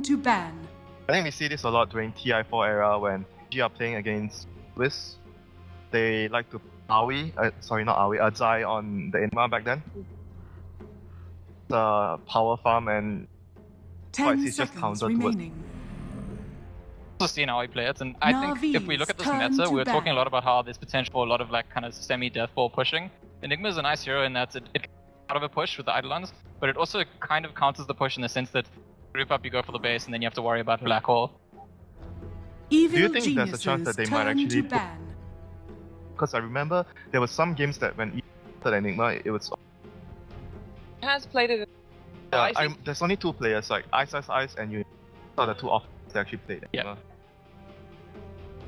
to ban. I think we see this a lot during TI4 era when G are playing against Wiz. They like to Zai on the Enigma back then. The power farm and 10 seconds remaining. Also seen how he plays, and I think if we look at this meta, we were talking a lot about how there's potential for a lot of like kind of semi-death ball pushing. Enigma is a nice hero in that it out of a push with the Eidolons, but it also kind of counters the push in the sense that group up, you go for the base, and then you have to worry about black hole. Evil Do you think there's a chance that they might actually ban? Because I remember there were some games that when entered Enigma, it was. Has played it. There's only two players, like Ice and you. Are the two off they actually played Enigma.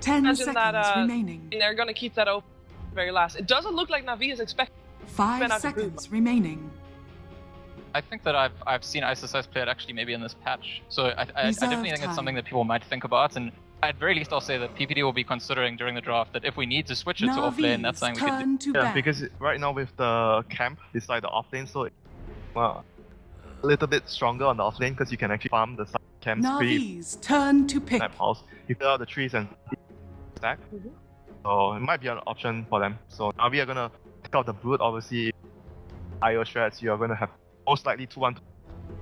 10 seconds remaining. They're gonna keep that open very last. It doesn't look like Na'Vi is expecting. 5 seconds remaining. I think that I've seen ISSI's play it actually maybe in this patch, so I definitely think it's something that people might think about, and at very least I'll say that PPD will be considering during the draft that if we need to switch it to offlane, that's something we can do. Yeah, because right now with the camp, it's like the offlane, so it's a little bit stronger on the offlane because you can actually farm the camps Navi's turn to pick. House. You fill out the trees and stack, so it might be an option for them. So Navi are gonna pick out the Brood, obviously. IO strats, you are gonna have most likely 2-1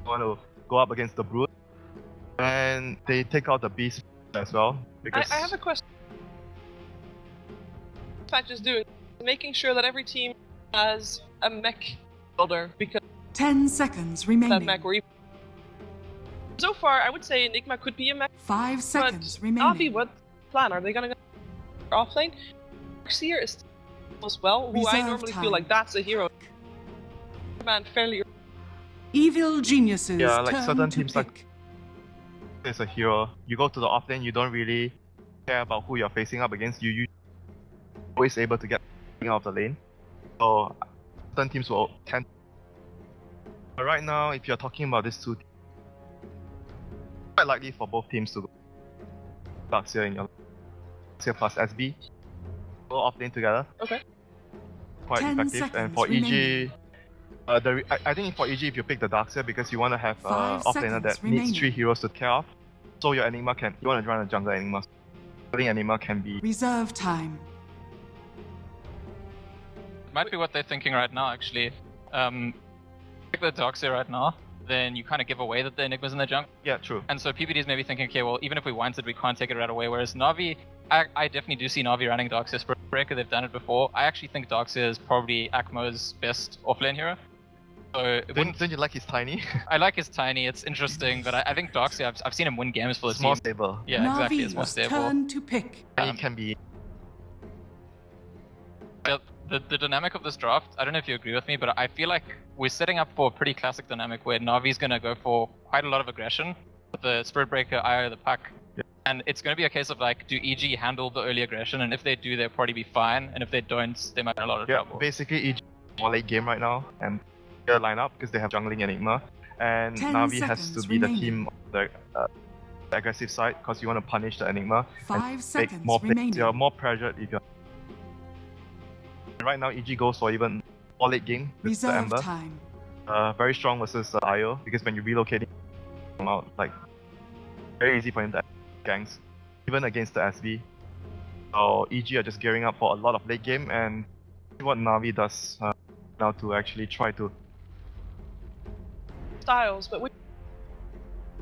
want to go up against the Brood, and they take out the Beast as well. Because I have a question. Patch is doing making sure that every team has a mech builder because 10 seconds remaining. That mech so far, I would say Enigma could be a mech. 5 seconds remaining. Navi, what plan are they gonna go offlane? Darkseer is as well, who I normally feel like that's a hero. Man, fairly. Evil geniuses. Yeah, like certain teams pick. like there's a hero. You go to the offlane, you don't really care about who you're facing up against. You're always able to get out of the lane. So certain teams will tend. But right now, if you're talking about these two teams, quite likely for both teams to go Darkseer in your Darkseer plus SB. Go offlane together. Okay. Quite effective. And for EG, I think for EG, if you pick the Darkseer because you want to have offlaner that needs 3 heroes to care of, so your Enigma you want to run a jungle Enigma. I think Enigma can be reserve time. Might be what they're thinking right now, actually. Pick the Darkseer right now, then you kind of give away that the Enigma's in the jungle. Yeah, true. And so PPD is maybe thinking, okay, well, even if we want it, we can't take it right away. Whereas Na'Vi, I definitely do see Na'Vi running Darkseer Spirit Breaker. They've done it before. I actually think Darkseer is probably Akmo's best offlane hero. So don't you like his tiny? I like his tiny. It's interesting, but I think Darkseer, I've seen him win games for the team. More stable. Yeah, exactly. It's more stable. Turn to pick. And he can be. The dynamic of this draft, I don't know if you agree with me, but I feel like we're setting up for a pretty classic dynamic where Navi's going to go for quite a lot of aggression with the Spirit Breaker, IO, the pack. Yeah. And it's going to be a case of like, do EG handle the early aggression? And if they do, they'll probably be fine. And if they don't, they might have a lot of trouble. Basically EG more late game right now and their lineup because they have jungling Enigma. And Navi has to be the team on the aggressive side because you want to punish the Enigma. 5 seconds more remaining. You're more pressured if you're. Right now, EG goes for even more late game with the Ember. Time. Very strong versus IO because when you relocate him out, like very easy for him to ganks, even against the SB. So EG are just gearing up for a lot of late game and see what Navi does now to actually try to styles, but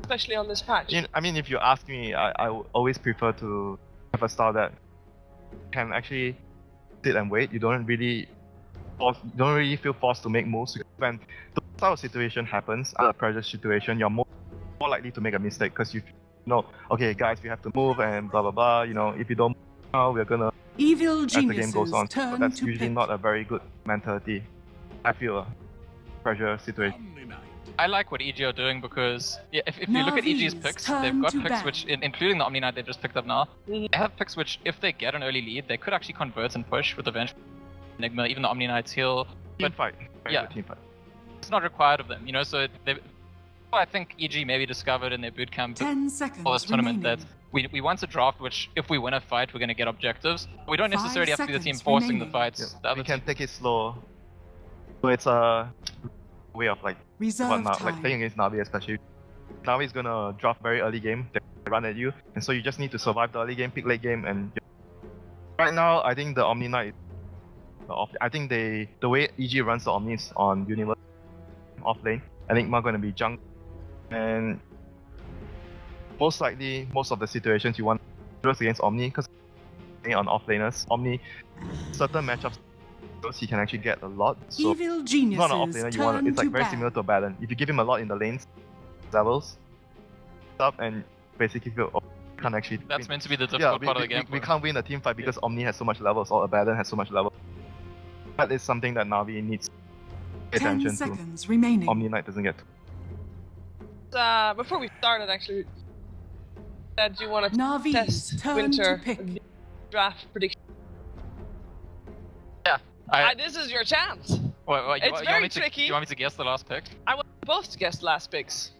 especially on this patch. I mean, if you ask me, I would always prefer to have a style that can actually sit and wait. You don't really feel forced to make moves. When the style of situation happens, a pressure situation, you're more likely to make a mistake because you know, okay guys, we have to move and blah blah blah. You know, if you don't move now, we're gonna Evil as the game goes on. But that's usually pick. not a very good mentality. I feel pressure situation. I like what EG are doing because if you look at EG's picks, they've got picks which, including the Omni Knight they've just picked up now, they have picks which, if they get an early lead, they could actually convert and push with eventually Enigma, even the Omni Knight's heal. Team fight. Yeah, team fight. It's not required of them, you know, so I think EG maybe discovered in their bootcamp 10 seconds for this tournament remaining. that we want a draft which, if we win a fight, we're going to get objectives. We don't 5 necessarily have to be the team seconds forcing the remaining. fights. Yeah, we can take it slow. So it's a way of like Reserve like time. playing against Navi especially. Navi is gonna draft very early game, they run at you, and so you just need to survive the early game, pick late game, and right now I think the Omni Knight, I think the way EG runs the Omnis on Universe off lane, Enigma gonna be junk, and most likely most of the situations you want heroes against Omni because on off laners, Omni certain matchups he can actually get a lot. So Evil not geniuses an off laner you want. It's like very similar to a Baron. If you give him a lot in the lanes levels, up and basically feel can't actually. That's win. meant to be the difficult part of the game. We can't win a team fight because Omni has so much levels or a Baron has so much level. That is something that Navi needs to pay 10 attention seconds to. remaining. Omni Knight doesn't get to. Before we started, actually, said you want to Navi's test turn winter to pick. draft prediction. Yeah. This is your chance. It's very tricky. You want me to guess the last pick? I want both to guess last picks.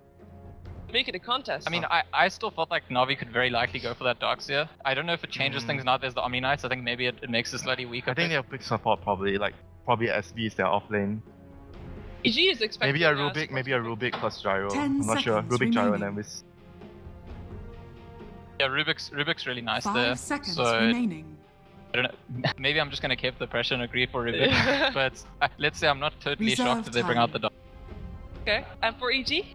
Make it a contest. I mean, I still felt like Navi could very likely go for that Darkseer. I don't know if it changes things now there's the Omni Knights. I think maybe it makes it slightly weaker. I think they'll pick support probably, like probably SB is their off lane. EG is expecting Maybe a Rubik plus Gyro. 10 I'm not sure. seconds Rubik, Gyro, and remaining. then with. Yeah, Rubik's really nice 5 there. seconds So remaining. I don't know. Maybe I'm just gonna keep the pressure and agree for Rubik. But let's say I'm not totally Reserve shocked if they bring out the Dark. Okay, and for EG,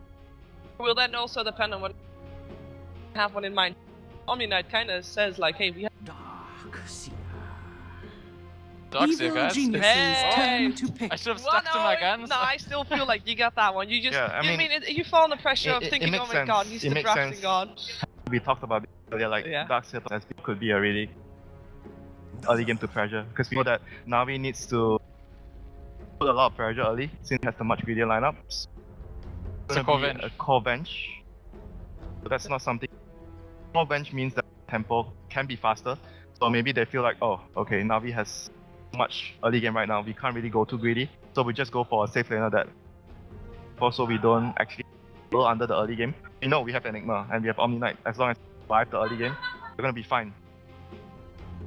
will that also depend on what you have one in mind? Omni Knight kind of says like, hey, we have. Darkseer, Evil guys. geniuses Hey! turn to pick. I should have stuck to my guns. No, I still feel like you got that one. You just, Yeah, I mean, you fall under pressure of it thinking, makes oh my sense. god, he's It the makes drafting sense. god. We talked about it earlier, like Yeah. Darkseer SB could be a really early game to pressure because we know that Navi needs to put a lot of pressure early since it has a much greedier lineup. It's a gonna core be bench. a core bench. So that's not something. Core bench means that tempo can be faster. So maybe they feel like, oh, okay, Navi has much early game right now. We can't really go too greedy. So we just go for a safe laner that also we don't actually go under the early game. We know we have Enigma and we have Omni Knight. As long as we survive the early game, we're gonna be fine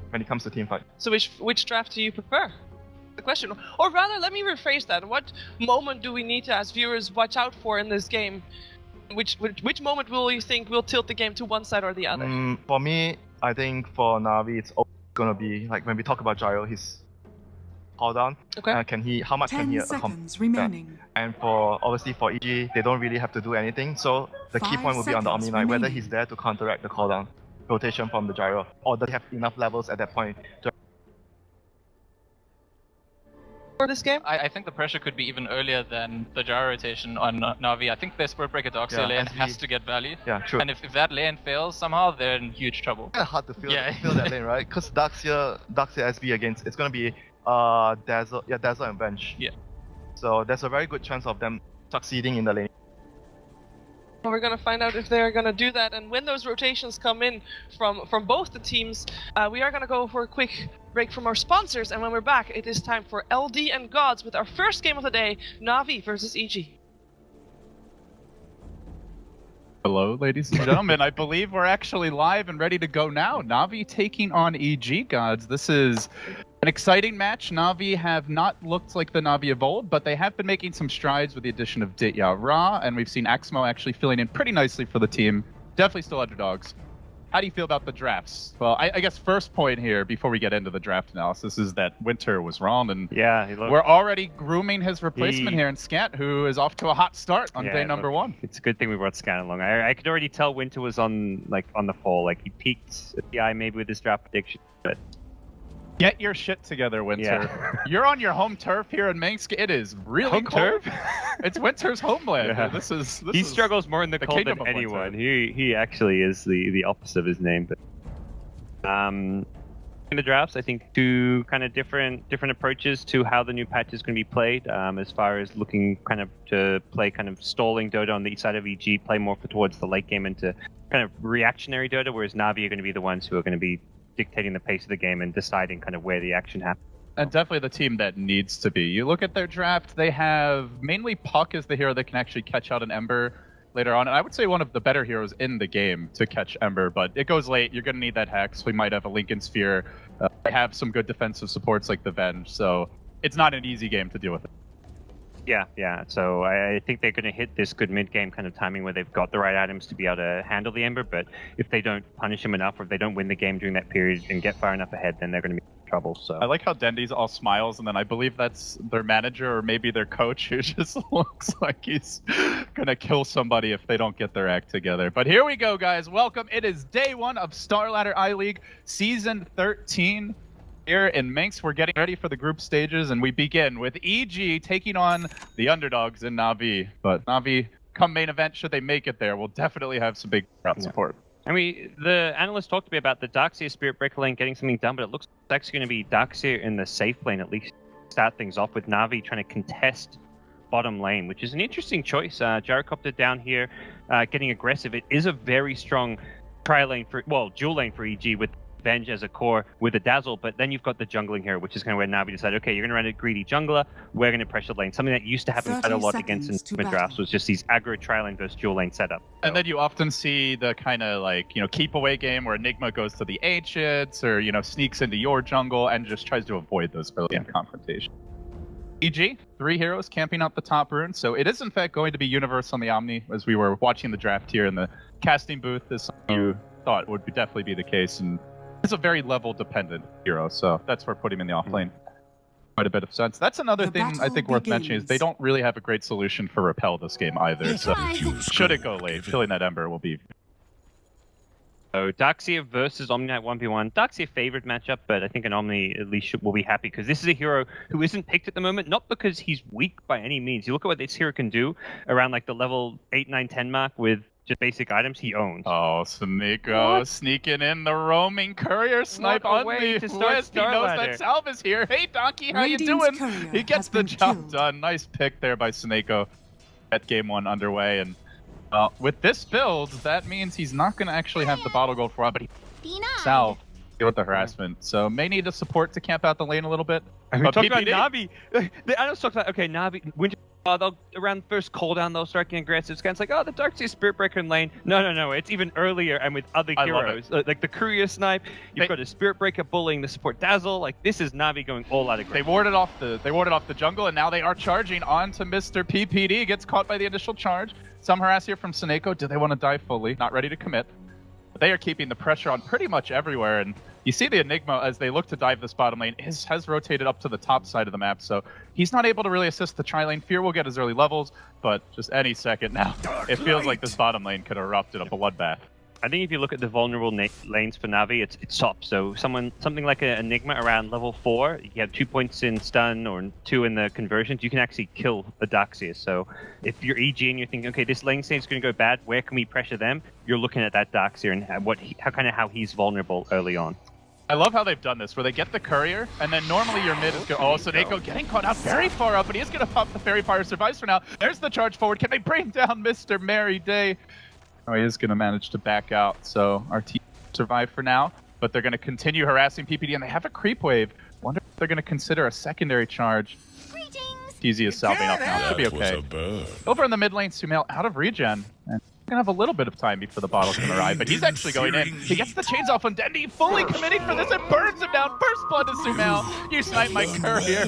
when it comes to team fight. So which draft do you prefer? The question, or rather, let me rephrase that. What moment do we need to, as viewers, watch out for in this game? Which moment will you think will tilt the game to one side or the other? For me, I think for Navi, it's always gonna be like when we talk about Gyro, his cooldown. Okay. How much can 10 he seconds remaining. And for obviously for EG, they don't really have to do anything. So the key 5 point will be on the seconds Omni Knight, whether remaining. he's there to counteract the cooldown rotation from the Gyro, or does he have enough levels at that point to. For this game? I think the pressure could be even earlier than the gyro rotation on Navi. I think their Spirit Breaker Darkseer lane SV. has to get value. Yeah, true. And if that lane fails somehow, they're in huge trouble. Kind of hard to feel Yeah. that lane, right? Because Darkseer SB against it's gonna be Dazzle and Bench. Yeah. So there's a very good chance of them succeeding in the lane. Well, we're gonna find out if they're gonna do that, and when those rotations come in from both the teams, we are gonna go for a quick break from our sponsors, and when we're back, it is time for LD and Gods with our first game of the day, Navi versus EG. Hello, ladies and gentlemen. I believe we're actually live and ready to go now. Navi taking on EG Gods. This is an exciting match. Navi have not looked like the Navi of old, but they have been making some strides with the addition of Ditya Ra, and we've seen Axmo actually filling in pretty nicely for the team. Definitely still underdogs. How do you feel about the drafts? Well, I guess first point here, before we get into the draft analysis, is that Winter was wrong, and we're already grooming his replacement here in Scant, who is off to a hot start on day number one. It's a good thing we brought Scant along. I could already tell Winter was on the fall. Like, he peaked at the eye maybe with his draft prediction, but Get your shit together, Winter. Yeah. You're on your home turf here in Minsk. It is really Home cold. turf? It's Winter's homeland. Yeah. This is he struggles more in the cold kingdom than of anyone. Winter. He actually is the opposite of his name. But in the drafts, I think two kind of different approaches to how the new patch is going to be played. As far as looking kind of to play kind of stalling Dota on the east side of EG, play more towards the late game into kind of reactionary Dota, whereas Navi are going to be the ones who are going to be dictating the pace of the game and deciding kind of where the action happens. And definitely the team that needs to be. You look at their draft, they have mainly Puck as the hero that can actually catch out an Ember later on. And I would say one of the better heroes in the game to catch Ember, but it goes late. You're going to need that Hex. We might have a Lincoln Sphere. They have some good defensive supports like the Venge, so it's not an easy game to deal with. Yeah. So I think they're going to hit this good mid-game kind of timing where they've got the right items to be able to handle the Ember, but if they don't punish him enough or if they don't win the game during that period and get far enough ahead, then they're going to be in trouble. So I like how Dendy's all smiles, and then I believe that's their manager or maybe their coach who just looks like he's going to kill somebody if they don't get their act together. But here we go, guys. Welcome. It is day 1 of Starladder I-League Season 13. Here in Minx, we're getting ready for the group stages, and we begin with EG taking on the underdogs in Na'Vi. But Na'Vi, come main event, should they make it there, we'll definitely have some big crowd support. I mean, the analyst talked to me about the Darkseer Spirit Breaker lane getting something done, but it looks like it's going to be Darkseer in the safe lane, at least start things off with Na'Vi trying to contest bottom lane, which is an interesting choice. Gyrocopter down here getting aggressive. It is a very strong dual lane for EG with Venge as a core with a Dazzle, but then you've got the jungling here, which is kind of where Na'Vi decided, okay, you're going to run a greedy jungler, we're going to pressure lane. Something that used to happen quite a lot against in drafts was just these aggro tri-lane versus dual lane setup. And then you often see the kind of like, keep away game where Enigma goes to the Ancients or, sneaks into your jungle and just tries to avoid those early confrontations. EG, 3 heroes camping out the top rune, so it is in fact going to be Universe on the Omni as we were watching the draft here in the casting booth. This you thought would definitely be the case, and it's a very level-dependent hero, so that's where putting him in the off-lane quite a bit of sense. That's another thing I think worth mentioning is they don't really have a great solution for Repel this game either, so should it go late, killing that Ember will be... So Darkseer versus Omni Knight 1v1. Darkseer favored matchup, but I think an Omni at least will be happy because this is a hero who isn't picked at the moment, not because he's weak by any means. You look at what this hero can do around like the level 8, 9, 10 mark with just basic items he owns. Oh, Sneeko sneaking in the roaming courier snipe on the west. He knows that Salve is here. Hey, Donkey, how you doing? He gets the job done. Nice pick there by Sneeko. Get game 1 underway, and with this build, that means he's not going to actually have the bottle gold for a while, but Salve deal with the harassment. So may need a support to camp out the lane a little bit. We talked about Na'Vi. I just talked about, okay, Na'Vi, Winter, they'll, around first cooldown, they'll start getting aggressive. It's kind of like, oh, the Darkseer Spirit Breaker in lane. No. It's even earlier and with other heroes. Like the Courier Snipe, you've got a Spirit Breaker bullying the support Dazzle. Like, this is Na'Vi going all out aggressive. They warded off the jungle, and now they are charging onto Mr. PPD. Gets caught by the initial charge. Some harass here from Sneeko. Do they want to dive fully? Not ready to commit. But they are keeping the pressure on pretty much everywhere, and you see the Enigma as they look to dive this bottom lane has rotated up to the top side of the map, so he's not able to really assist the tri-lane. Fear will get his early levels, but just any second now, it feels like this bottom lane could erupt in a bloodbath. I think if you look at the vulnerable lanes for Na'Vi, it's top. So something like an Enigma around level 4, you have 2 points in stun or 2 in the conversions, you can actually kill the Darkseer. So if you're EG and you're thinking, okay, this lane state's going to go bad, where can we pressure them? You're looking at that Darkseer and how he's vulnerable early on. I love how they've done this, where they get the courier, and then normally your mid is Sneeko getting caught out very far up, but he is going to pop the Fairy Fire, survives for now. There's the charge forward. Can they bring down Mr. Merry Day? Oh, he is going to manage to back out, so our team survive for now, but they're going to continue harassing PPD, and they have a creep wave. Wonder if they're going to consider a secondary charge. Easy as salving up now. Should be okay. Over in the mid lane, Sumail out of regen, and gonna have a little bit of time before the bottle can arrive, but he's actually going in. He gets the chains off on Dendy, fully committing for this, and burns him down. First blood to Sumail. You snipe my courier.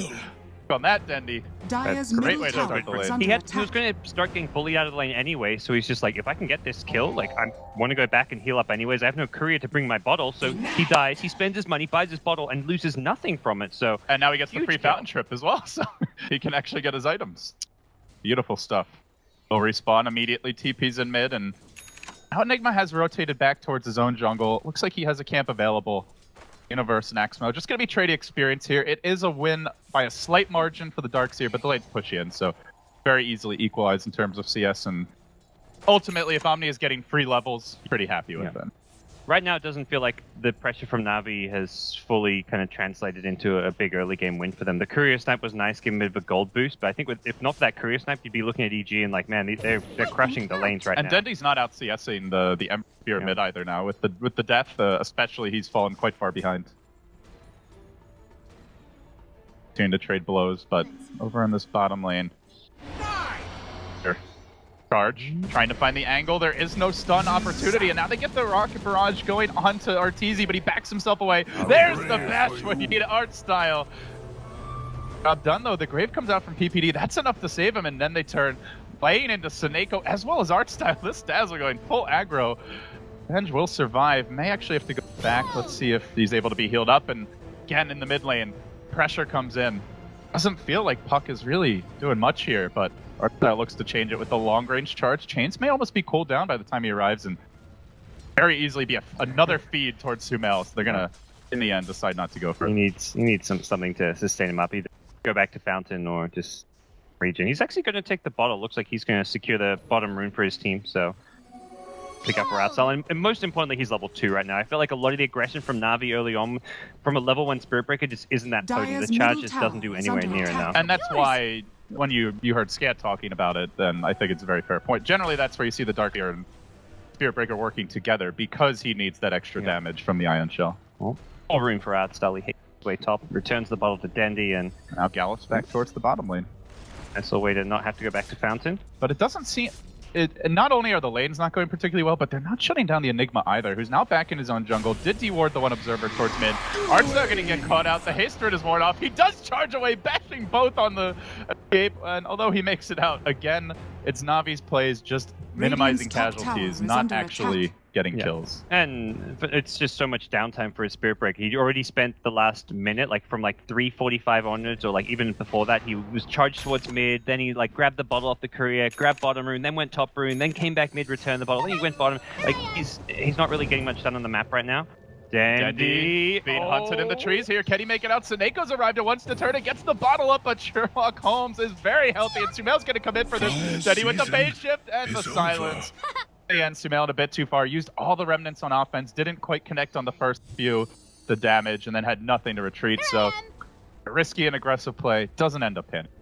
On that, Dendy. That's a great way to start the lane. He was going to start getting bullied out of the lane anyway, so he's just like, if I can get this kill, like, I want to go back and heal up anyways. I have no courier to bring my bottle, so he dies, he spends his money, buys his bottle, and loses nothing from it, so... And now he gets the free fountain trip as well, so he can actually get his items. Beautiful stuff. He'll respawn immediately, TP's in mid, and now Enigma has rotated back towards his own jungle. Looks like he has a camp available. Universe and Axmo. Just going to be trading experience here. It is a win by a slight margin for the Darkseer, but the lane's push in, so very easily equalized in terms of CS, and ultimately, if Omni is getting free levels, pretty happy with them. Right now, it doesn't feel like the pressure from Na'Vi has fully kind of translated into a big early game win for them. The Courier Snipe was nice, giving a bit of a gold boost, but I think if not for that Courier Snipe, you'd be looking at EG and like, man, they're crushing the lanes right now. And Dendy's not out CSing the Emperor mid either now. With the death, especially, he's fallen quite far behind. Trying to trade blows, but over in this bottom lane. Charge, trying to find the angle. There is no stun opportunity, and now they get the rocket barrage going onto Arteezy, but he backs himself away. There's the bash when you need art style. Job done though. The Grave comes out from PPD. That's enough to save him, and then they turn Vayne into Seneko as well as Artstyle. This Dazzle going full aggro. Venge will survive. May actually have to go back. Let's see if he's able to be healed up. And again in the mid lane, pressure comes in. Doesn't feel like Puck is really doing much here, but Artstyle looks to change it with the long range charge. Chains may almost be cooled down by the time he arrives, and very easily be another feed towards Sumail. So they're gonna, in the end, decide not to go for it. He needs something to sustain him up. Either go back to Fountain or just region. He's actually going to take the bottle. Looks like he's going to secure the bottom rune for his team. So pick up for outside. And most importantly, he's level 2 right now. I feel like a lot of the aggression from Na'Vi early on, from a level 1 Spirit Breaker, just isn't that potent. The charge just doesn't do anywhere near enough. And that's why when you heard Scat talking about it, then I think it's a very fair point. Generally, that's where you see the Dark Ear and Spirit Breaker working together because he needs that extra damage from the Ion Shell. Well, all room for Artstyle. He hits his way top, returns the bottle to Dendy, and now gallops back towards the bottom lane. That's a way to not have to go back to Fountain. But it doesn't seem... And not only are the lanes not going particularly well, but they're not shutting down the Enigma either, who's now back in his own jungle. Did deward the one observer towards mid. Artstyle going to get caught out. The haste is worn off. He does charge away, bashing both on the escape. And although he makes it out, again, it's Navi's plays just minimizing casualties, not actually getting kills. And it's just so much downtime for his Spirit Breaker. He already spent the last minute, like from like 3:45 onwards, or like even before that, he was charged towards mid, then he like grabbed the bottle off the courier, grabbed bottom rune, then went top rune, then came back mid, returned the bottle, then he went bottom. Like he's not really getting much done on the map right now. Dendy being hunted in the trees here. Can he make it out? Saneko's arrived and wants to turn it, gets the bottle up, but Sherlock Holmes is very healthy, and Sumail's going to come in for this. Dendy with the base shift and the silence. And Sumail a bit too far, used all the remnants on offense, didn't quite connect on the first few, the damage, and then had nothing to retreat. So risky and aggressive play doesn't end up pinning.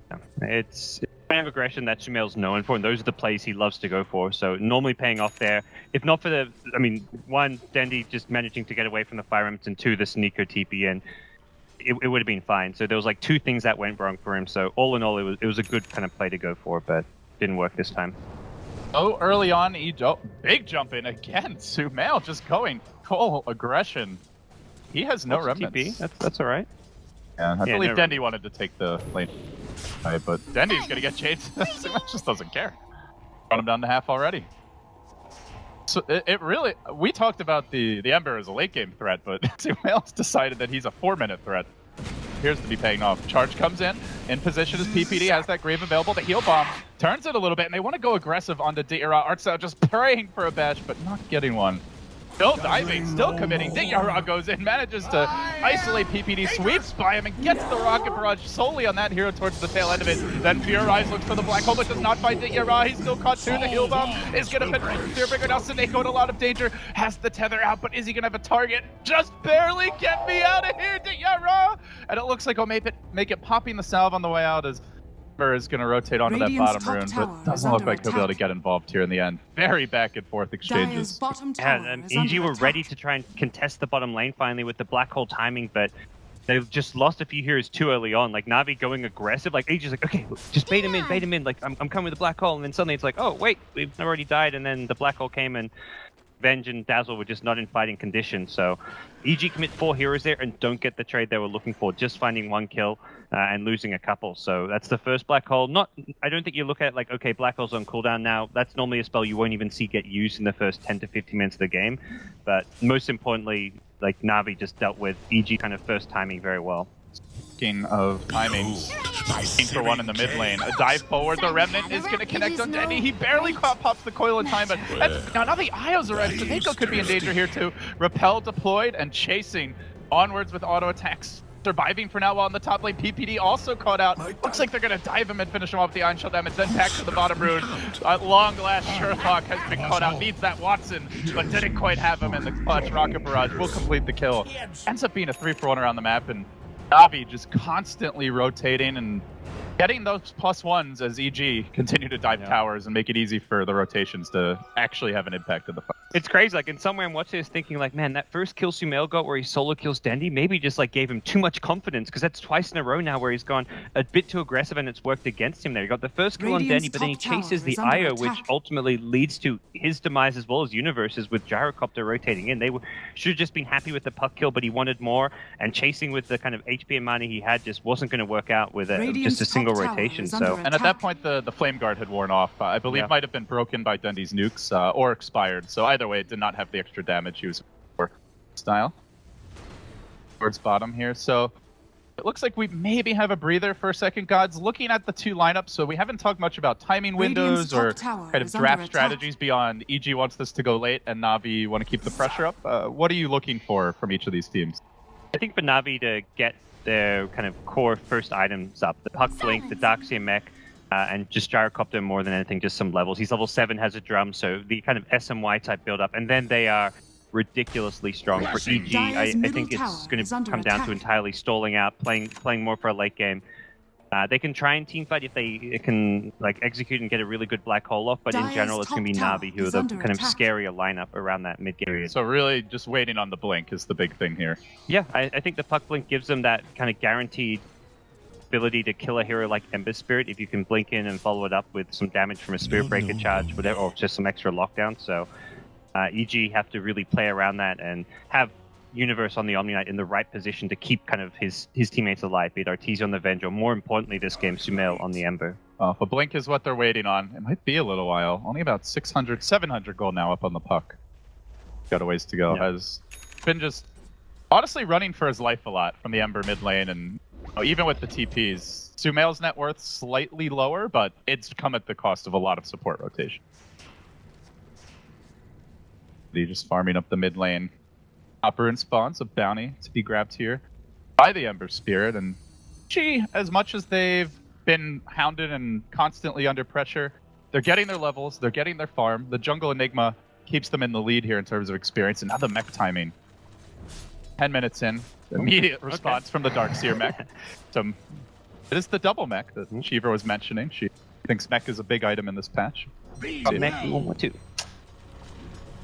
It's kind of aggression that Sumail's known for, and those are the plays he loves to go for. So normally paying off there. If not for the, I mean, one, Dendy just managing to get away from the fire remnants, and 2, the Seneko TP, and it would have been fine. So there was like 2 things that went wrong for him. So all in all, it was a good kind of play to go for, but didn't work this time. Oh, early on, big jump in again. Sumail just going full aggression. He has no remnants. TP. That's all right. Yeah, I believe Dendy wanted to take the lane. Right, but Dendy's going to get chased. Sumail just doesn't care. Run him down to half already. So it really... We talked about the Ember as a late game threat, but Sumail's decided that he's a 4-minute threat. Appears to be paying off. Charge comes in position as PPD has that Grave available. The heal bomb turns it a little bit, and they want to go aggressive onto Diyara. Artstyle just praying for a bash, but not getting one. Still diving, still committing. Diyara goes in, manages to isolate PPD, sweeps by him, and gets the rocket barrage solely on that hero towards the tail end of it. Then Fear Rise looks for the black hole, but does not find Diyara. He's still caught too. The heal bomb is going to fit Fear Breaker. Now Seneko in a lot of danger. Has the tether out, but is he going to have a target? Just barely get me out of here, Diyara! And it looks like he'll make it popping the salve on the way out as is going to rotate onto that bottom rune, but doesn't look like he'll be able to get involved here in the end. Very back and forth exchanges. And EG were ready to try and contest the bottom lane finally with the black hole timing, but they've just lost a few heroes too early on. Like Na'Vi going aggressive, like EG's like, okay, just bait him in, like I'm coming with the black hole, and then suddenly it's like, oh wait, we've already died, and then the black hole came and Venge and Dazzle were just not in fighting condition. So EG commit 4 heroes there and don't get the trade they were looking for, just finding 1 kill and losing a couple. So that's the first black hole. I don't think you look at it like, okay, black hole's on cooldown now. That's normally a spell you won't even see get used in the first 10 to 15 minutes of the game. But most importantly, like Na'Vi just dealt with EG kind of first timing very well. Speaking of timings, for one in the mid lane. A dive forward, the Remnant is going to connect on Dendy. He barely pops the coil in time, but now the Io's arrived. Seneko could be in danger here too. Repel deployed and chasing onwards with auto attacks. Surviving for now while in the top lane. PPD also caught out. Looks like they're going to dive him and finish him off with the Iron Shell damage. Then back to the bottom rune. At long last, Sherlock has been caught out. Needs that Watson, but didn't quite have him in the clutch. Rocket Barrage will complete the kill. Ends up being a 3-for-1 around the map, and Na'Vi just constantly rotating and getting those +1s as EG continue to dive towers and make it easy for the rotations to actually have an impact in the fight. It's crazy. Like, in some way I'm watching this thinking like, man, that first kill Sumail got where he solo kills Dendi maybe just like gave him too much confidence, because that's twice in a row now where he's gone a bit too aggressive and it's worked against him there. He got the first kill on Dendi, but then he chases the IO, which ultimately leads to his demise as well as Universe's, with Gyrocopter rotating in. They should have just been happy with the puck kill, but he wanted more, and chasing with the kind of HP and money he had just wasn't going to work out with just a single rotation. So, and at that point the Flame Guard had worn off. I believe might have been broken by Dendi's nukes or expired. So either way, it did not have the extra damage he was for. Style towards bottom here. So it looks like we maybe have a breather for a second, Gods. Looking at the two lineups, so we haven't talked much about timing windows or kind of draft strategies beyond EG wants this to go late and Na'Vi want to keep the pressure up. What are you looking for from each of these teams? I think for Na'Vi to get their kind of core first items up, the Puck Blink, the Darkseer mech, and just Gyrocopter more than anything, just some levels. He's level 7, has a drum, so the kind of SMY type build up, and then they are ridiculously strong. For EG, I think it's going to come down to entirely stalling out, playing more for a late game. They can try and teamfight if they can like execute and get a really good black hole off, but in general it's going to be Na'Vi who are the kind of scarier lineup around that mid game. So really just waiting on the blink is the big thing here. Yeah, I think the Puck Blink gives them that kind of guaranteed ability to kill a hero like Ember Spirit if you can blink in and follow it up with some damage from a Spirit Breaker charge, whatever, or just some extra lockdown. So EG have to really play around that and have Universe on the Omni Knight in the right position to keep kind of his teammates alive, be it Arteezy on the Venge, or more importantly this game, Sumail on the Ember. If a blink is what they're waiting on, it might be a little while. Only about 600, 700 gold now up on the puck. Got a ways to go. Has been just honestly running for his life a lot from the Ember mid lane, and even with the TPs, Sumail's net worth slightly lower, but it's come at the cost of a lot of support rotation. He's just farming up the mid lane. Opera spawns a bounty to be grabbed here by the Ember Spirit, and as much as they've been hounded and constantly under pressure, they're getting their levels, they're getting their farm. The Jungle Enigma keeps them in the lead here in terms of experience, and now the mech timing. 10 minutes in, immediate response from the Darkseer mech. So it is the double mech that Shiva was mentioning. She thinks mech is a big item in this patch. Mech 1, 2.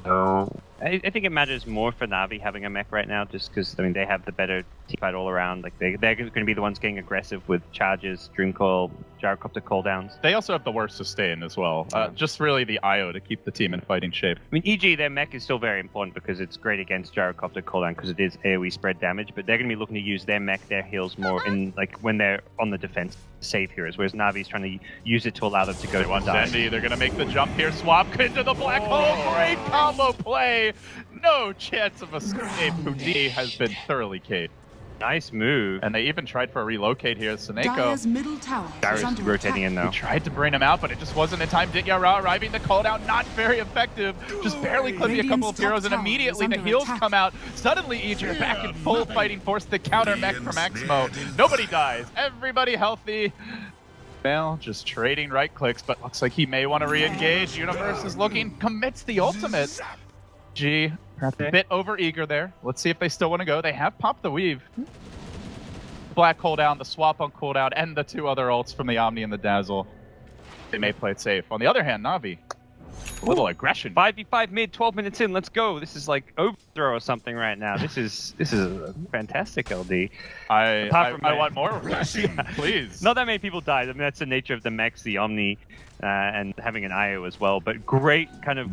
So I think it matters more for Na'Vi having a mech right now, just because I mean they have the better teamfight all around. Like they're going to be the ones getting aggressive with charges, Dream Coil, Gyrocopter cooldowns. They also have the worst sustain as well. Just really the IO to keep the team in fighting shape. I mean, EG, their mech is still very important because it's great against Gyrocopter cooldown because it is AoE spread damage, but they're going to be looking to use their mech, their heals more in like when they're on the defense to save heroes, whereas Na'Vi's trying to use it to allow them to go to Dendi, they're going to make the jump here, swap into the black hole, great combo play! No chance of escape. Houdini has been thoroughly caged. Nice move. And they even tried for a relocate here. Seneko. Middle tower Darius rotating in though. Tried to bring him out, but it just wasn't in time. Dityara arriving, the cooldown not very effective. Just barely clipping a couple of heroes, and immediately the heals come out. Suddenly EG are back in full fighting force. The counter mech from Exmo. Nobody dies. Everybody healthy. Well, just trading right clicks, but looks like he may want to re-engage. Universe is looking, commits the ultimate. G, perhaps a bit over-eager there. Let's see if they still want to go. They have popped the weave. Black cooldown, the swap on cooldown, and the two other ults from the Omni and the Dazzle. They may play it safe. On the other hand, Na'Vi, a little aggression. 5v5 mid, 12 minutes in, let's go. This is like overthrow or something right now. This is a fantastic LD. I want more aggression, please. Not that many people died. I mean, that's the nature of the mechs, the Omni, and having an IO as well. But great kind of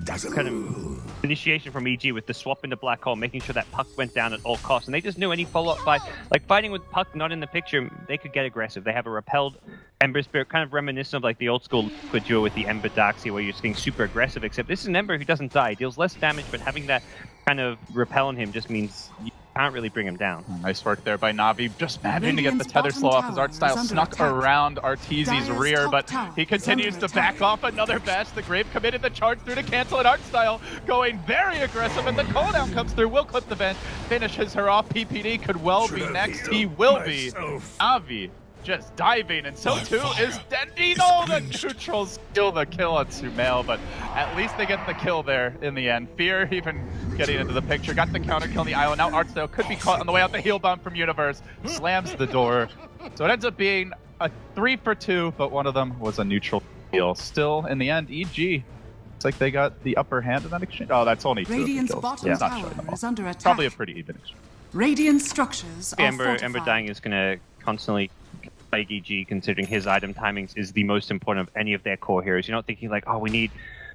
initiation from EG with the swap into Black Hole, making sure that Puck went down at all costs. And they just knew any follow-up fight, like fighting with Puck not in the picture, they could get aggressive. They have a repelled Ember Spirit, kind of reminiscent of like the old school Liquid duo with the Ember Darkseer, where you're just getting super aggressive, except this is an Ember who doesn't die, deals less damage, but having that kind of repel on him just means you can't really bring him down. Nice work there by Na'Vi, just managing to get the tether slow off. His art style snuck around Arteezy's rear, but he continues to back off another bash. The Grave committed the charge through to cancel it. Art style going very aggressive, and the cooldown comes through. Will clip the vent, finishes her off. PPD could well be next. He will be. Na'Vi just diving, and so too is Dendi. No, the neutrals steal the kill on Sumail, but at least they get the kill there in the end. Fear even getting into the picture, got the counter kill on the IO. Now Artstyle could be caught on the way out. The heal bomb from Universe slams the door. So it ends up being a 3 for 2, but one of them was a neutral heal. Still, in the end, EG It's like they got the upper hand in that exchange. Oh, that's only 2 of the Radiant's kills. bottom It's not tower showing them all. is under attack. Probably a pretty even exchange. Radiant structures are Ember fortified. dying is going to constantly play EG, considering his item timings is the most important of any of their core heroes. You're not thinking like, oh,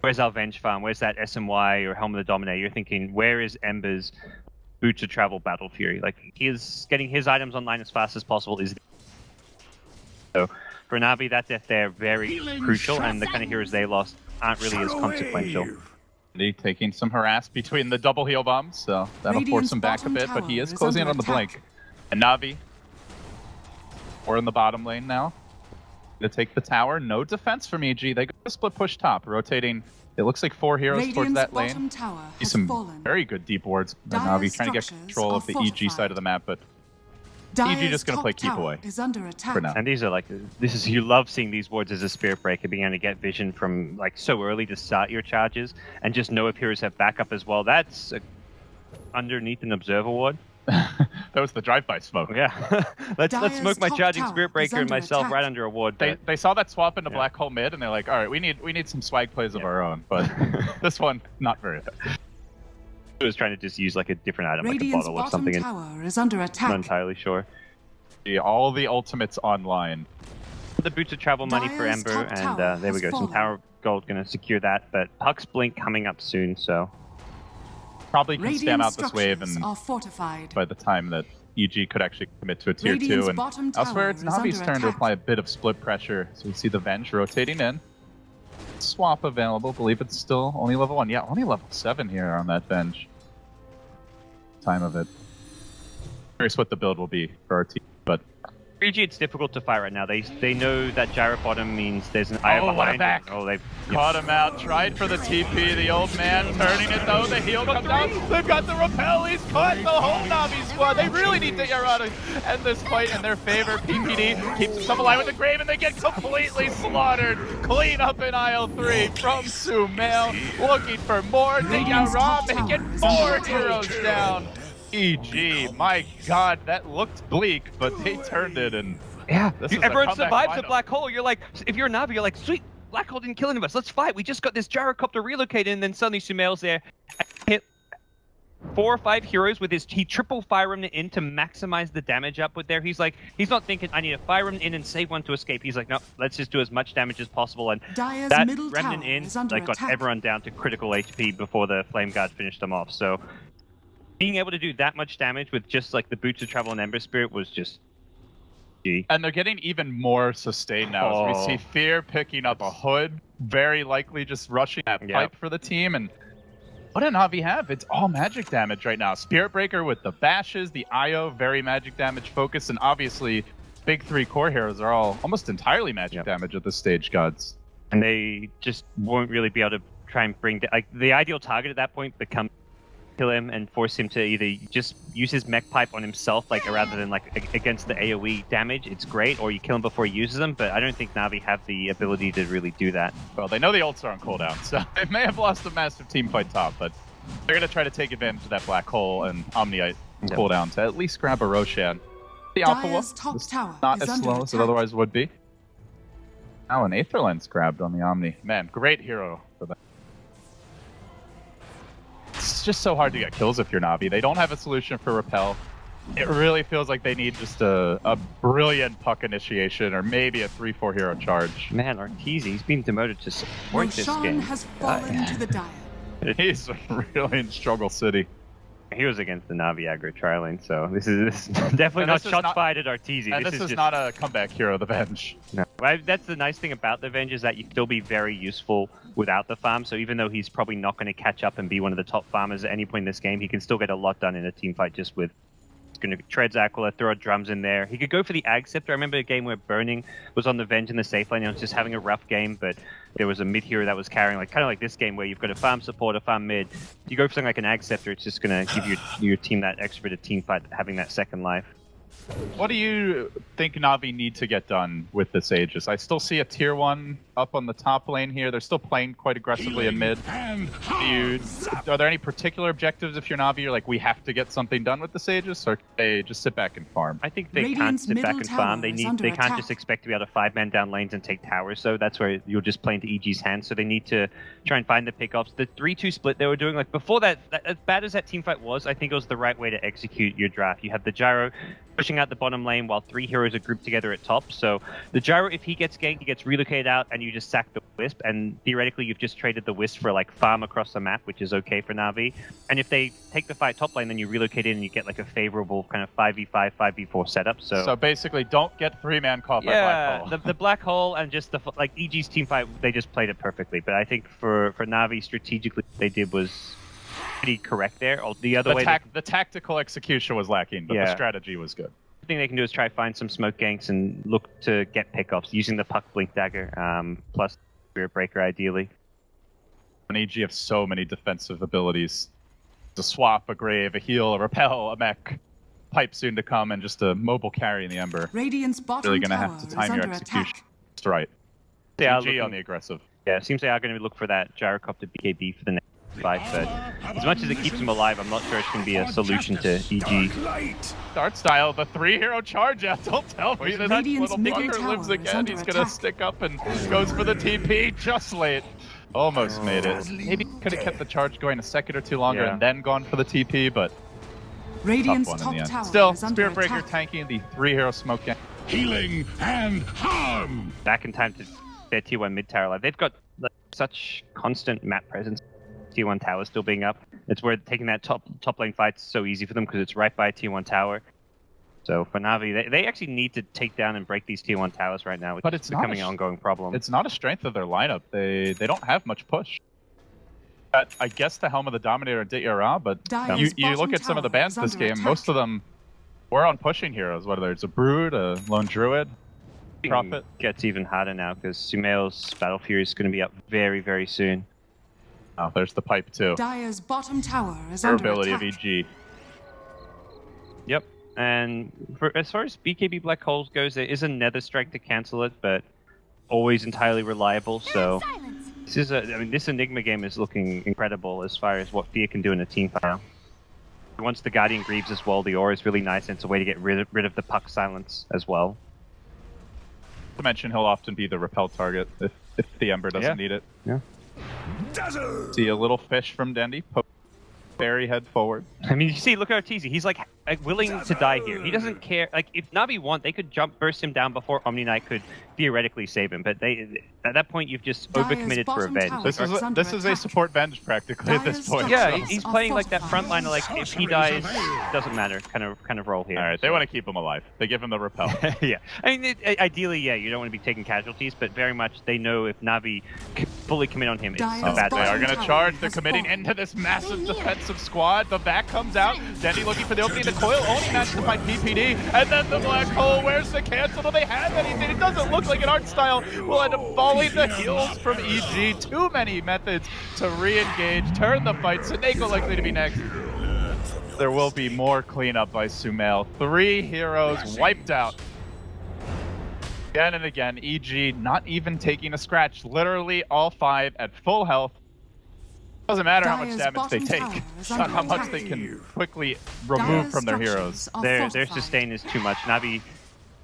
where's our Venge farm? Where's that SMY or Helm of the Dominator? You're thinking, where is Ember's Boots of Travel Battle Fury? Like, he is getting his items online as fast as possible. So for Na'Vi, that death there very crucial, and the kind of heroes they lost aren't really as consequential. Taking some harass between the double heal bombs, so that'll force him back a bit, but he is closing in on the blink. And Na'Vi, we're in the bottom lane now. To take the tower, no defense from EG. They go split push top, rotating. It looks like 4 heroes towards that lane. See some very good deep wards by Na'Vi trying to get control of the EG side of the map, but EG just going to play keep away for now. And these are like, you love seeing these wards as a Spirit Breaker, being able to get vision from like so early to start your charges, and just know if heroes have backup as well. That's underneath an Observer ward. That was the drive-by smoke. Yeah. let's smoke my charging Spirit Breaker and myself right under a ward. They saw that swap into Black Hole mid, and they're like, all right, we need some swag plays of our own, but this one, not very effective. I was trying to just use like a different item, like a bottle or something. Tower is under attack. I'm not entirely sure. Yeah, all the ultimates online. The Boots of Travel money for Ember, and there we go. Some tower gold going to secure that, but Puck's blink coming up soon, so probably can spam out this wave, and fortified. by the time that EG could actually commit to a tier 2, and elsewhere it's Navi's turn to apply a bit of split pressure. So we see the Venge rotating in. Swap available. Believe it's still only level 1. Yeah, only level 7 here on that Venge. Time of it. Curious what the build will be for our team, but for EG it's difficult to fight right now. They know that gyro bottom means there's an IO behind. Back. Oh, they've caught him out. Tried for the TP. The old man turning it though. The heal comes down. They've got the repel. He's caught the whole Na'Vi squad. They really need to end this fight in their favor. PPD keeps himself alive with the grave, and they get completely slaughtered. Clean up in IL3 from Sumail. Looking for more. They got robbed. They get 4 heroes down. EG, my god, that looked bleak, but they turned it, and yeah, everyone survives lineup. a black hole. You're like, if you're a Na'Vi, you're like, sweet, black hole didn't kill any of us. Let's fight. We just got this gyrocopter relocated, and then suddenly Sumail's there. Hit 4 or 5 heroes with he triple Fire Remnant in to maximize the damage output there. He's like, he's not thinking, I need a Fire Remnant in and save one to escape. He's like, no, let's just do as much damage as possible. And that Remnant in like got everyone down to critical HP before the Flame Guard finished them off. So being able to do that much damage with just like the Boots of Travel and Ember Spirit was just G. And they're getting even more sustained now as we see Fear picking up a hood, very likely just rushing that pipe for the team. And what did Na'Vi have? It's all magic damage right now. Spirit Breaker with the bashes, the IO, very magic damage focus, and obviously big 3 core heroes are all almost entirely magic damage at this stage, gods. And they just won't really be able to try and bring like the ideal target at that point becomes kill him and force him to either just use his mech pipe on himself, like rather than like against the AoE damage. It's great, or you kill him before he uses them. But I don't think Na'Vi have the ability to really do that. Well, they know the ults are on cooldown, so they may have lost a massive team fight top, but they're gonna try to take advantage of that black hole and Omniite cooldown to at least grab a Roshan. The Alpha Wolf is not as slow as it otherwise would be. Now an Aether Lens grabbed on the Omni. Man, great hero for that. It's just so hard to get kills if you're Na'Vi. They don't have a solution for repel. It really feels like they need just a brilliant puck initiation or maybe a 3-4 hero charge. Man, Arteezy's been demoted to support this game. Has fallen to the dire. He's really in struggle city. He was against the Na'Vi aggro trialing, so this is definitely not shots fired at Arteezy. And this is not a comeback hero, the Venge. No. That's the nice thing about the Venge, is that you can still be very useful without the farm. So even though he's probably not going to catch up and be one of the top farmers at any point in this game, he can still get a lot done in a team fight just with going to treads Aquila, throw drums in there. He could go for the Ag Scepter. I remember a game where Burning was on the Venge in the safe lane and was just having a rough game, but there was a mid hero that was carrying, like kind of like this game where you've got a farm support, a farm mid. If you go for something like an Ag Scepter, it's just going to give your team that extra bit of team fight, having that second life. What do you think Na'Vi need to get done with this Aegis? I still see a tier 1 up on the top lane here. They're still playing quite aggressively in mid. Are there any particular objectives if you're Na'Vi? You're like, we have to get something done with the Sages, or they just sit back and farm? I think they can't Radiant's sit back middle and farm. tower is They under can't attack. just expect to be able to 5-man down lanes and take towers. So that's where you'll just play into EG's hands. So they need to try and find the pickups. The 3-2 split they were doing, like before that, as bad as that teamfight was, I think it was the right way to execute your draft. You have the Gyro pushing out the bottom lane while 3 heroes are grouped together at top. So the Gyro, if he gets ganked, he gets relocated out, and you just sack the Wisp. And theoretically, you've just traded the Wisp for like farm across the map, which is okay for Na'Vi. And if they take the fight top lane, then you relocate in and you get like a favorable kind of 5v5, 5v4 setup. So basically, don't get 3-man caught by Black Hole. the Black Hole and just the like EG's team fight, they just played it perfectly. But I think for Na'Vi, strategically, what they did was pretty correct there. Or the other way, the tactical execution was lacking, but the strategy was good. The thing they can do is try to find some smoke ganks and look to get pickups using the Puck Blink Dagger plus Spirit Breaker ideally. And EG have so many defensive abilities. A swap, a grave, a heal, a repel, a mech, pipe soon to come, and just a mobile carry in the Ember. Radiant's bottom Really gonna tower have to is time your under execution attack. just right. They are EG looking on the aggressive. Yeah, it seems they are going to look for that Gyrocopter BKB for the next fight, but as much as it keeps them alive, I'm not sure it's going to be a solution to EG. Start style, the 3-hero charge out. Don't tell me that Radiant's little middle fucker tower lives is again. under He's going to attack. stick up and goes for the TP just late. Almost made it. Maybe could have kept the charge going a second or two longer and then gone for the TP, but Radiant's tough top one in the tower end. Still, is under Spirit Breaker attack. tanking the 3-hero smoke gang. Healing and harm. Back in time to their tier 1 mid tower. Like, they've got like, such constant map presence. Tier 1 tower still being up. It's where taking that top lane fight's so easy for them because it's right by a tier 1 tower. So for Na'Vi, they actually need to take down and break these tier 1 towers right now, which But is it's not becoming an ongoing problem. It's not a strength of their lineup. They don't have much push. I guess the Helm of the Dominator and Ditya, but Dire's you look bottom at some of the tower bans is this under game, attack. most of them were on pushing heroes, whether it's a Brood, a Lone Druid, Prophet. Gets even harder now because Sumail's Battle Fury is going to be up very, very soon. Oh, there's the pipe too. Dire's bottom tower is under Durability attack. of EG. Yep. And as far as BKB Black Holes goes, there is a Nether Strike to cancel it, but always entirely reliable. So this Enigma game is looking incredible as far as what Fear can do in a team fight. Once the Guardian Greaves as well, the aura is really nice, and it's a way to get rid of the Puck silence as well. To mention, he'll often be the repel target if the Ember doesn't need it. Yeah. See a little fish from Dendy. Barry head forward. I mean, you see, look at Arteezy. He's like willing to die here. He doesn't care. Like, if Na'Vi want, they could burst him down before Omni Knight could theoretically save him. But at that point, you've just Dire's overcommitted for bottom revenge. tower This is a support venge practically at this Dire's point. Yeah, structures he's are playing like that fortified. frontliner. Like, if he dies, doesn't matter. Kind of role here. All right, they want to keep him alive. They give him the repel. Yeah, I mean, ideally, yeah, you don't want to be taking casualties, but very much they know if Na'Vi fully commit on him, it's Dire's a bad They are bottom thing. going to tower charge. They're has committing fallen. into this massive defensive squad. The back comes out. Dendy looking for the opening. The coil only managed to find PPD. And then the black hole. Where's the cancel? Do they have anything? It doesn't look like an art style will end up falling the heels from EG. Too many methods to re-engage. Turn the fight. Seneko likely to be next. There will be more cleanup by Sumail. 3 heroes wiped out. Again and again, EG not even taking a scratch. Literally all 5 at full health. Doesn't matter how much Dire's damage they bottom take, tower is not under how much attack. they can quickly remove Dire's from their structures heroes. are Their fortified. sustain is too much. Na'Vi,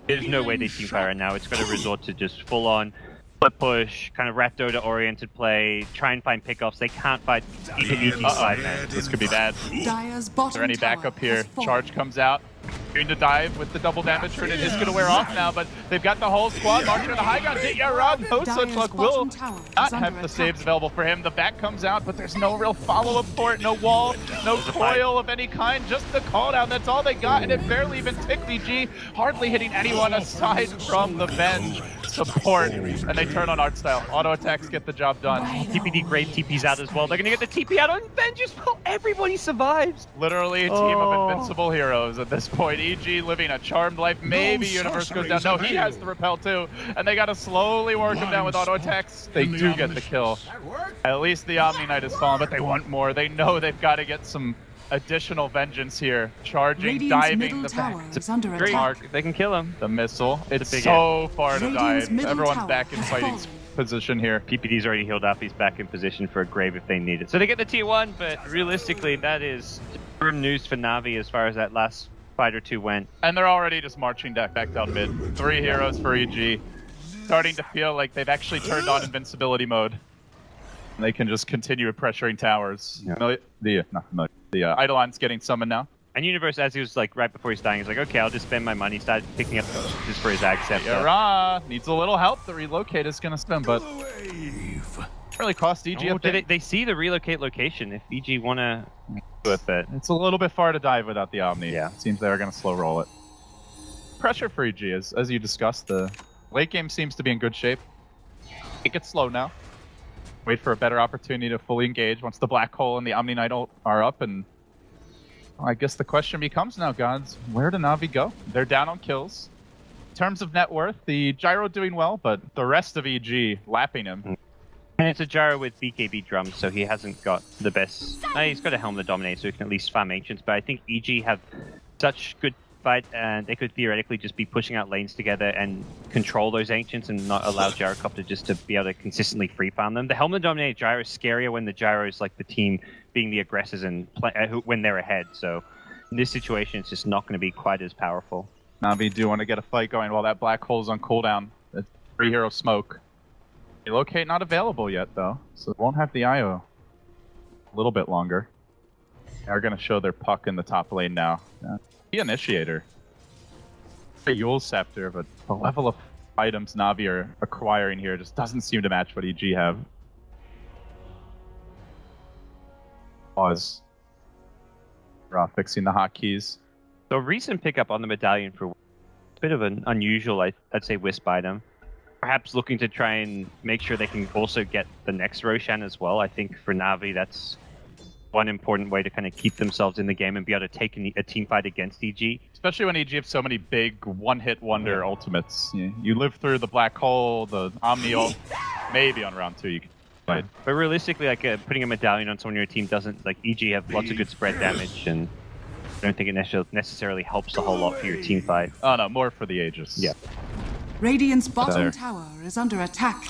there's no way they team fire right now. It's going to resort to just full-on flip push, kind of Rat-Dota oriented play, try and find pickoffs. They can't fight EG's 5-man. This could be bad. Dire's Is bottom there any tower backup here? has fallen. Charge comes out. Going to dive with the double damage, and it is going to wear off now, but they've got the whole squad marching on the high ground. Ditya Rod, no such Dire's luck, will bottom tower is not under have the attack. saves available for him. The back comes out, but there's no real follow-up for it, no wall, no coil of any kind, just the call down. That's all they got, and it barely even ticked EG, hardly hitting anyone aside from the Venge support, and they turn on art style. Auto attacks get the job done. TPD Grave TP's out as well. They're going to get the TP out on Venge as well. Everybody survives. Literally a team of invincible heroes at this point. EG living a charmed life. Maybe Universe goes down. No, he has the repel too. And they got to slowly work him down with auto attacks. They do get the kill. At least the Omni Knight is fallen, but they want more. They know they've got to get some additional vengeance here. Charging, Radiant's diving, middle the tower back. is under Great attack. mark. They can kill him. The missile. It's big so far to Radiant's dive. middle Everyone's tower back in has fighting fallen. position here. PPD's already healed up. He's back in position for a grave if they need it. So they get the tier 1, but realistically, that is grim news for Na'Vi as far as that last fight or two went. And they're already just marching back down mid. 3 heroes for EG. Starting to feel like they've actually turned on invincibility mode. And they can just continue pressuring towers. Yeah. The Eidolon's getting summoned now. And Universe, as he was like right before he's dying, he's like, okay, I'll just spend my money. Started picking up just for his Ag Scepter. Yara needs a little help. The relocate is going to spin, but really cost EG a bit. They see the relocate location if EG want to do it, but it's a little bit far to dive without the Omni. Yeah. Seems they're going to slow roll it. Pressure for EG, as you discussed, the late game seems to be in good shape. It gets slow now. Wait for a better opportunity to fully engage once the Black Hole and the Omni Knight are up, and I guess the question becomes now, gods, where do Na'Vi go? They're down on kills. In terms of net worth, the Gyro doing well, but the rest of EG lapping him. And it's a Gyro with BKB drums, so he hasn't got the best. He's got a Helm that dominates, so he can at least farm Ancients, but I think EG have such good fight, and they could theoretically just be pushing out lanes together and control those Ancients and not allow Gyrocopter just to be able to consistently free farm them. The Helm that dominated Gyro is scarier when the Gyro is like the team being the aggressors and when they're ahead, so in this situation it's just not going to be quite as powerful. Na'Vi do want to get a fight going while that Black Hole's on cooldown. It's 3 hero smoke. Relocate not available yet though, so it won't have the IO a little bit longer. They're going to show their puck in the top lane now. The Initiator. The Yule Scepter, but the level of items Na'Vi are acquiring here just doesn't seem to match what EG have. Pause. Fixing the hotkeys. So recent pickup on the medallion for a bit of an unusual, I'd say, wisp item. Perhaps looking to try and make sure they can also get the next Roshan as well. I think for Na'Vi, that's one important way to kind of keep themselves in the game and be able to take a team fight against EG. Especially when EG have so many big one-hit wonder ultimates. You live through the Black Hole, the Omni ult, maybe on round 2 you can fight. But realistically, like putting a medallion on someone in your team doesn't, like EG have lots of good spread damage, and I don't think it necessarily helps a whole lot for your team fight. Oh no, more for the Aegis. Yeah. Radiant's bottom tower is under attack.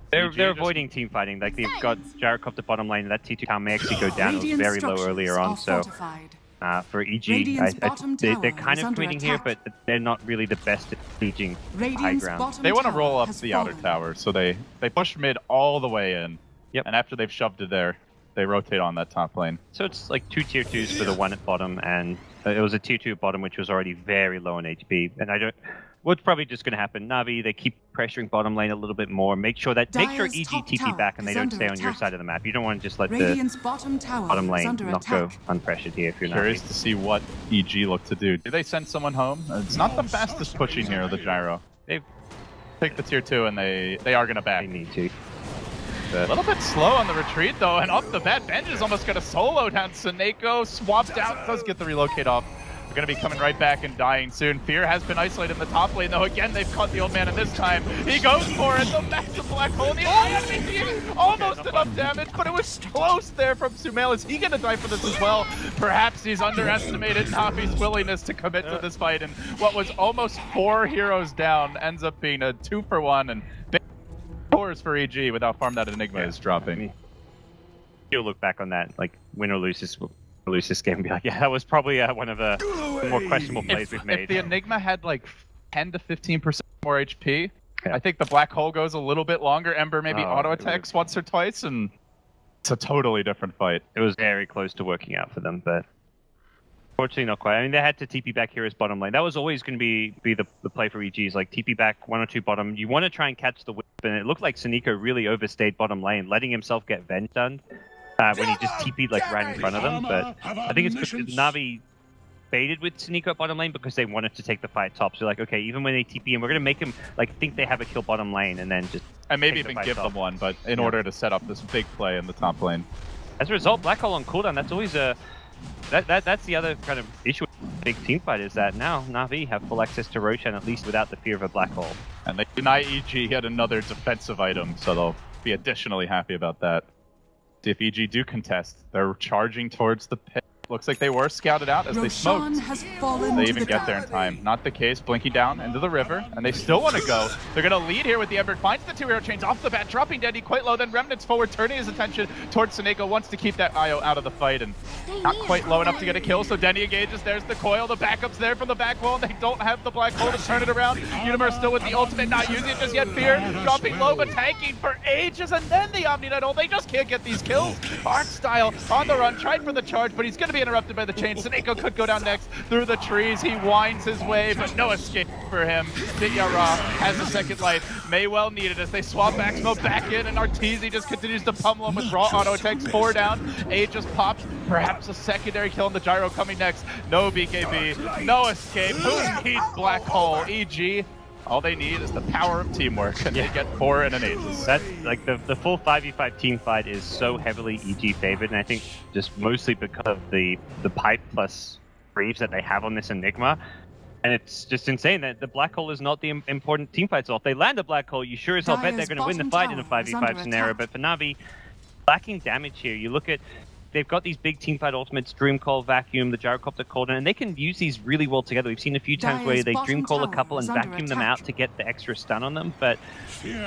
They're avoiding team fighting. Like they've got Gyrocopter bottom lane, and that T2 tower may actually go down. It was very low earlier on, so for EG, they're kind of committing here, but they're not really the best at sieging high ground. They want to roll up the outer tower, so they push mid all the way in. Yep. And after they've shoved it there, they rotate on that top lane. So it's like 2 tier 2s for the one at bottom, and it was a tier 2 bottom which was already very low on HP. And what's probably just going to happen, Na'Vi, they keep pressuring bottom lane a little bit more. Make sure EG TP back and they don't stay on your side of the map. You don't want to just let the bottom lane not go unpressured here if you're Curious Na'Vi. to see what EG look to do. Do they send someone home? It's not the fastest pushing here, the Gyro. They take the tier 2 and they are going to back. They need to. A little bit slow on the retreat though, and off the bat, Benj is almost going to solo down. Seneko swapped out, does get the relocate off. They're going to be coming right back and dying soon. Fear has been isolated in the top lane though. Again, they've caught the old man, and this time he goes for it. The massive Black Hole, and the almost enough damage, but it was close there from Sumail. Is he going to die for this as well? Perhaps he's underestimated Na'Vi's willingness to commit to this fight, and what was almost 4 heroes down ends up being a 2-for-1, and scores for EG without farm that Enigma is dropping. You'll look back on that, like win or lose this game and be like, yeah, that was probably one of the more questionable plays we've made. If the Enigma had like 10 to 15% more HP, I think the Black Hole goes a little bit longer. Ember maybe auto attacks once or twice, and it's a totally different fight. It was very close to working out for them, but unfortunately not quite. I mean, they had to TP back here as bottom lane. That was always going to be the play for EG, is like TP back 1 or 2 bottom. You want to try and catch the whip, and it looked like Seneko really overstayed bottom lane, letting himself get Venge done when he just TP'd like right in front of them. But I think it's because Na'Vi baited with Seneko at bottom lane because they wanted to take the fight top. So like, okay, even when they TP in, we're going to make him like think they have a kill bottom lane and then just maybe even give them one, but in order to set up this big play in the top lane. As a result, Black Hole on cooldown, that's always a that's the other kind of issue with big team fight, is that now Na'Vi have full access to Roshan, at least without the fear of a Black Hole. And they deny EG yet another defensive item, so they'll be additionally happy about that. If EG do contest, they're charging towards the pit. Looks like they were scouted out as they Roshan smoked. has fallen They to even the get there in dark. time. Not the case. Blinky down into the river, and they still want to go. They're going to lead here with the Ember. Finds the 2 hero chains off the bat, dropping Dendy quite low. Then Remnant's forward, turning his attention towards Sneeko. Wants to keep that IO out of the fight, and not quite low enough to get a kill. So Dendy engages. There's the coil. The backup's there from the back wall. They don't have the black hole to turn it around. Universe still with the ultimate, not using it just yet. Fear dropping low, but tanking for ages, and then the Omni Knight ult. They just can't get these kills. Art Style on the run, tried for the charge, but he's going to be interrupted by the chain. Sneeko could go down next through the trees. He winds his way, but no escape for him. Yara has a second life. May well need it as they swap Maximo back in, and Arteezy just continues to pummel him with raw auto attacks. 4 down. A just pops. Perhaps a secondary kill on the gyro coming next. No BKB, no escape. Who needs black hole? EG. All they need is the power of teamwork, and they get 4 and an Aegis. That's like the full 5v5 team fight is so heavily EG favored, and I think just mostly because of the pipe plus Greaves that they have on this Enigma. And it's just insane that the black hole is not the important team fight. So if they land a black hole, you sure as hell bet they're going to win the fight in a 5v5 scenario. But for Na'Vi, lacking damage here, you look at they've got these big teamfight ultimates, Dream Call, Vacuum, the Gyrocopter Cauldron, and they can use these really well together. We've seen a few times where they Dream Call a couple and vacuum them out to get the extra stun on them, but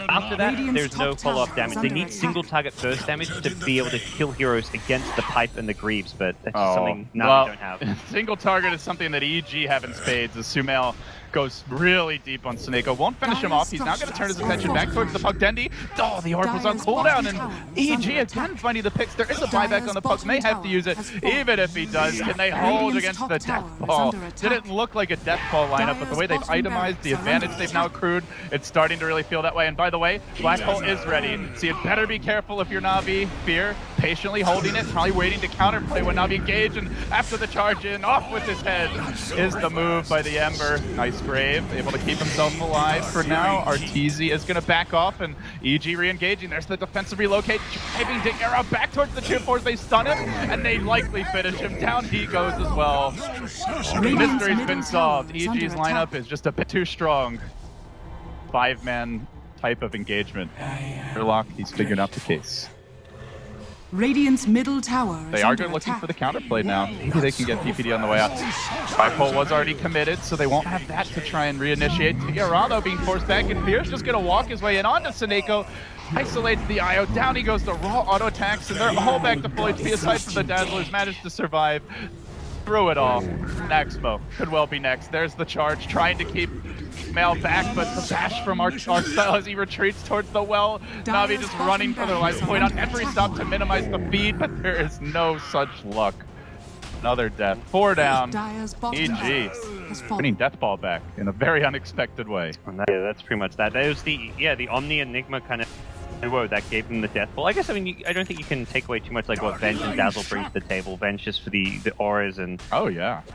after that, there's no follow-up damage. They need single target burst damage to be able to kill heroes against the Pipe and the Greaves, but that's just something Na'Vi don't have. Single target is something that EG have in spades, as Sumail goes really deep on Sneeko. Won't finish him off. He's now going to turn his attention back towards the puck. Dendy. Oh, the orb was on cooldown, and EG again finding the picks. There is a buyback on the puck. May have to use it. Even if he does, can they hold against the death ball? Didn't look like a death ball lineup, but the way they've itemized the advantage they've now accrued, it's starting to really feel that way. And by the way, Black Hole is ready. So you better be careful if you're Na'Vi. Fear, patiently holding it, probably waiting to counterplay when Na'Vi engage, and after the charge in, off with his head is the move by the Ember. Nice Grave, able to keep himself alive for now. Arteezy is going to back off, and EG re-engaging. There's the defensive relocate, driving the arrow back towards the tier 4s. They stun him, and they likely finish him. Down he goes as well. The mystery's been solved. EG's lineup is just a bit too strong. 5-man type of engagement. Sherlock, he's figured out the case. Radiant's middle tower is They are under good looking attack. for the counterplay now. Maybe they can get PPD on the way out. Bipolar was already committed, so they won't have that to try and reinitiate. Tigarado being forced back, and Fierce just going to walk his way in onto Sneeko. Isolates the IO. Down he goes to raw auto attacks, and they're all back to full HP aside from the Dazzlers. Managed to survive through it all. Naxmo could well be next. There's the charge, trying to keep Mail back, but the bash from Arcstyle as he retreats towards the well. Na'Vi just running for their life, point on every stop to minimize the feed, but there is no such luck. Another death. 4 down. EG winning Death Ball back in a very unexpected way. Yeah, that's pretty much that. That was the Omni Enigma kind of duo that gave them the Death Ball. I guess, I mean, I don't think you can take away too much like what Venge and Dazzle bring to the table. Venge just for the auras and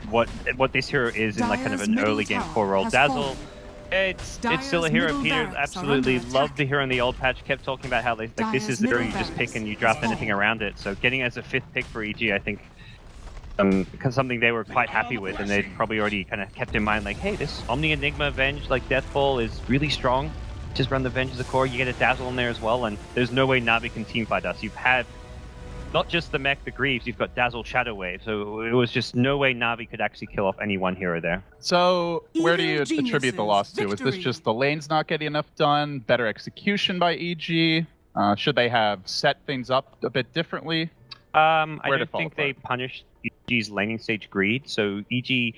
what this hero is in like kind of an early game core role. Dazzle, it's still a hero. Peter absolutely loved the hero in the old patch. Kept talking about how they, like, this is the hero you just pick and you draft anything around it. So getting it as a 5th pick for EG, I think, because something they were quite happy with, and they'd probably already kind of kept in mind, like, hey, this Omni Enigma Venge, like Death Ball, is really strong. Just run the Venge as a core. You get a Dazzle in there as well, and there's no way Na'Vi can teamfight us. You've had not just the mech, the Greaves, you've got Dazzle, Shadow Wave, so it was just no way Na'Vi could actually kill off any one hero there. So where do you attribute the loss to? Was this just the lanes not getting enough done, better execution by EG? Should they have set things up a bit differently? I don't think they punished EG's laning stage greed, so EG